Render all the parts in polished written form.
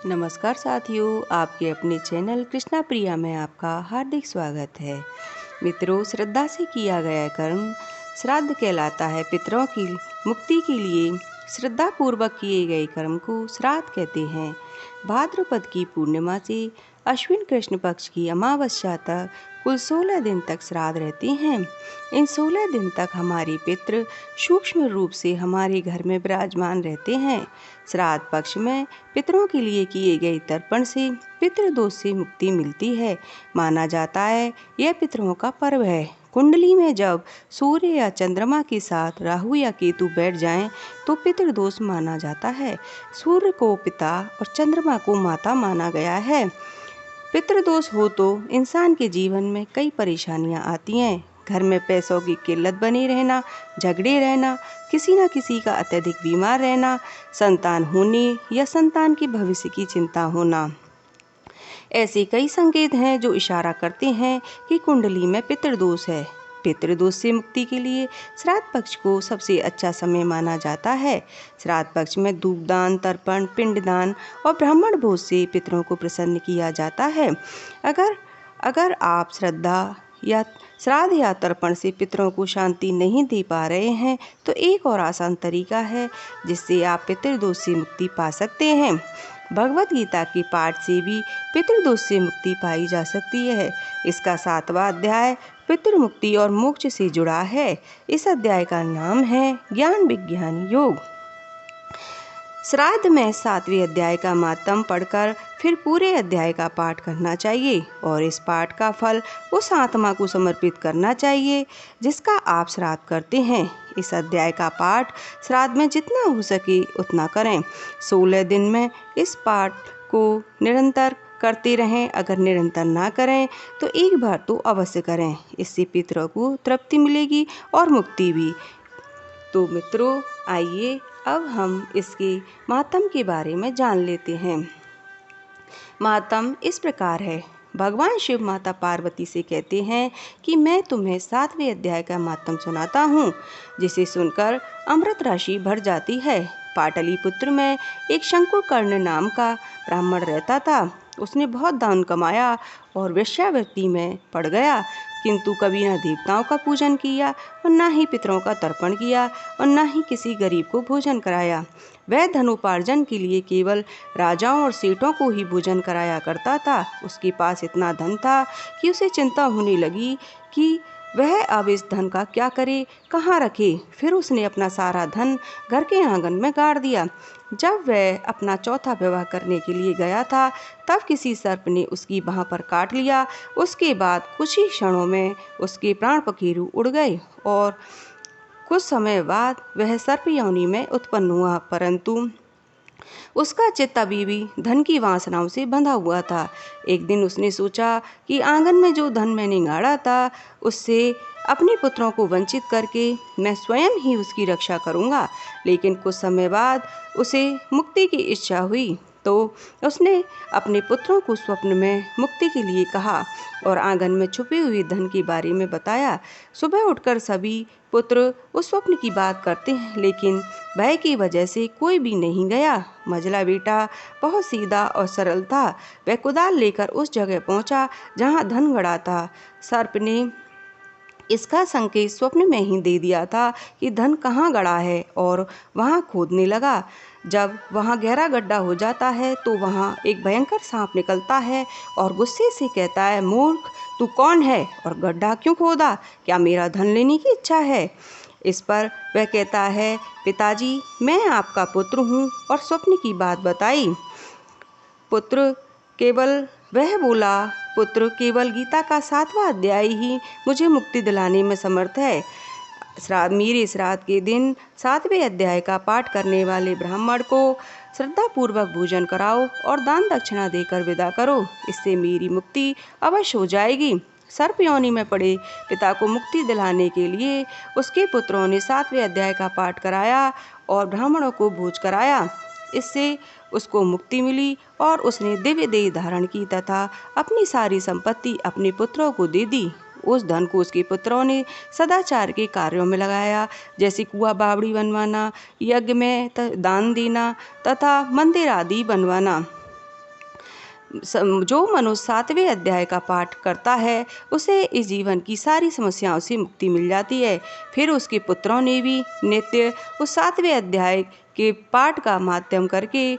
नमस्कार साथियों, आपके अपने चैनल कृष्णा प्रिया में आपका हार्दिक स्वागत है। मित्रों, श्रद्धा से किया गया कर्म श्राद्ध कहलाता है। पितरों की मुक्ति के लिए श्रद्धा पूर्वक किए गए कर्म को श्राद्ध कहते हैं। भाद्रपद की पूर्णिमा से अश्विन कृष्ण पक्ष की अमावस्या तक कुल 16 दिन तक श्राद्ध रहते हैं। इन 16 दिन तक हमारे पितृ सूक्ष्म रूप से हमारे घर में विराजमान रहते हैं। श्राद्ध पक्ष में पितरों के लिए किए गए तर्पण से पितृदोष से मुक्ति मिलती है। माना जाता है यह पितरों का पर्व है। कुंडली में जब सूर्य या चंद्रमा के साथ राहु या केतु बैठ जाएं तो पितृदोष माना जाता है। सूर्य को पिता और चंद्रमा को माता माना गया है। पितृदोष हो तो इंसान के जीवन में कई परेशानियां आती हैं। घर में पैसों की किल्लत बनी रहना, झगड़े रहना, किसी न किसी का अत्यधिक बीमार रहना, संतान होने या संतान के भविष्य की चिंता होना, ऐसे कई संकेत हैं जो इशारा करते हैं कि कुंडली में पितृदोष है। पितृदोष से मुक्ति के लिए श्राद्ध पक्ष को सबसे अच्छा समय माना जाता है। श्राद्ध पक्ष में धूपदान, तर्पण, पिंडदान और ब्राह्मण भोज से पितरों को प्रसन्न किया जाता है। अगर आप श्रद्धा या श्राद्ध या तर्पण से पितरों को शांति नहीं दे पा रहे हैं तो एक और आसान तरीका है जिससे आप पितृदोष से मुक्ति पा सकते हैं। भगवत गीता के पाठ से भी पितृदोष से मुक्ति पाई जा सकती है। इसका 7वां अध्याय पितृ मुक्ति और मोक्ष से जुड़ा है। इस अध्याय का नाम है ज्ञान विज्ञान योग। श्राद्ध में 7वें अध्याय का मातम पढ़कर फिर पूरे अध्याय का पाठ करना चाहिए और इस पाठ का फल उस आत्मा को समर्पित करना चाहिए जिसका आप श्राद्ध करते हैं। इस अध्याय का पाठ श्राद्ध में जितना हो सके उतना करें। 16 दिन में इस पाठ को निरंतर करते रहें। अगर निरंतर ना करें तो एक बार तो अवश्य करें। इससे पितरों को तृप्ति मिलेगी और मुक्ति भी। तो मित्रों, आइए अब हम इसके मातम के बारे में जान लेते हैं। मातम इस प्रकार है। भगवान शिव माता पार्वती से कहते हैं कि मैं तुम्हें 7वें अध्याय का मातम सुनाता हूँ, जिसे सुनकर अमृत राशि भर जाती है। पाटलिपुत्र में एक शंकुकर्ण नाम का ब्राह्मण रहता था। उसने बहुत दान कमाया और वेश्यावृत्ति में पड़ गया, किंतु कभी न देवताओं का पूजन किया और न ही पितरों का तर्पण किया और न ही किसी गरीब को भोजन कराया। वह धनोपार्जन के लिए केवल राजाओं और सेठों को ही भोजन कराया करता था। उसके पास इतना धन था कि उसे चिंता होने लगी कि वह अब इस धन का क्या करे, कहाँ रखे। फिर उसने अपना सारा धन घर के आंगन में गाड़ दिया। जब वह अपना चौथा विवाह करने के लिए गया था तब किसी सर्प ने उसकी बाह पर काट लिया। उसके बाद कुछ ही क्षणों में उसके प्राण पखेरु उड़ गए और कुछ समय बाद वह सर्प योनि में उत्पन्न हुआ, परंतु उसका चित्त अभी भी धन की वासनाओं से बंधा हुआ था। एक दिन उसने सोचा कि आंगन में जो धन मैंने गाड़ा था उससे अपने पुत्रों को वंचित करके मैं स्वयं ही उसकी रक्षा करूंगा। लेकिन कुछ समय बाद उसे मुक्ति की इच्छा हुई तो उसने अपने पुत्रों को स्वप्न में मुक्ति के लिए कहा और आंगन में छुपे हुए धन के बारे में बताया। सुबह उठकर सभी पुत्र उस स्वप्न की बात करते हैं, लेकिन भय की वजह से कोई भी नहीं गया। मझला बेटा बहुत सीधा और सरल था। वह कुदाल लेकर उस जगह पहुंचा जहां धन गड़ा था। सर्प ने इसका संकेत स्वप्न में ही दे दिया था कि धन कहाँ गड़ा है और वहाँ खोदने लगा। जब वहाँ गहरा गड्ढा हो जाता है तो वहाँ एक भयंकर सांप निकलता है और गुस्से से कहता है, मूर्ख, तू कौन है और गड्ढा क्यों खोदा? क्या मेरा धन लेने की इच्छा है? इस पर वह कहता है, पिताजी, मैं आपका पुत्र हूँ, और स्वप्न की बात बताई। पुत्र केवल गीता का 7वां अध्याय ही मुझे मुक्ति दिलाने में समर्थ है। मेरे श्राद्ध के दिन 7वें अध्याय का पाठ करने वाले ब्राह्मण को श्रद्धापूर्वक भोजन कराओ और दान दक्षिणा देकर विदा करो। इससे मेरी मुक्ति अवश्य हो जाएगी। सर्प योनि में पड़े पिता को मुक्ति दिलाने के लिए उसके पुत्रों ने 7वें अध्याय का पाठ कराया और ब्राह्मणों को भोज कराया। इससे उसको मुक्ति मिली और उसने दिव्य देह धारण की तथा अपनी सारी संपत्ति अपने पुत्रों को दे दी। उस धन को उसके पुत्रों ने सदाचार के कार्यों में लगाया, जैसे कुआं बावड़ी बनवाना, यज्ञ में दान देना तथा मंदिर आदि बनवाना। जो मनुष्य 7वें अध्याय का पाठ करता है उसे इस जीवन की सारी समस्याओं से मुक्ति मिल जाती है। फिर उसके पुत्रों ने भी नित्य उस 7वें अध्याय के पाठ का माध्यम करके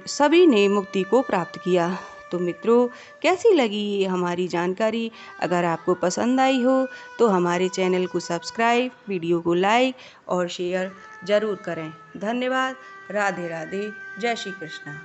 सभी ने मुक्ति को प्राप्त किया। तो मित्रों, कैसी लगी ये हमारी जानकारी? अगर आपको पसंद आई हो तो हमारे चैनल को सब्सक्राइब, वीडियो को लाइक और शेयर ज़रूर करें। धन्यवाद। राधे राधे। जय श्री कृष्ण।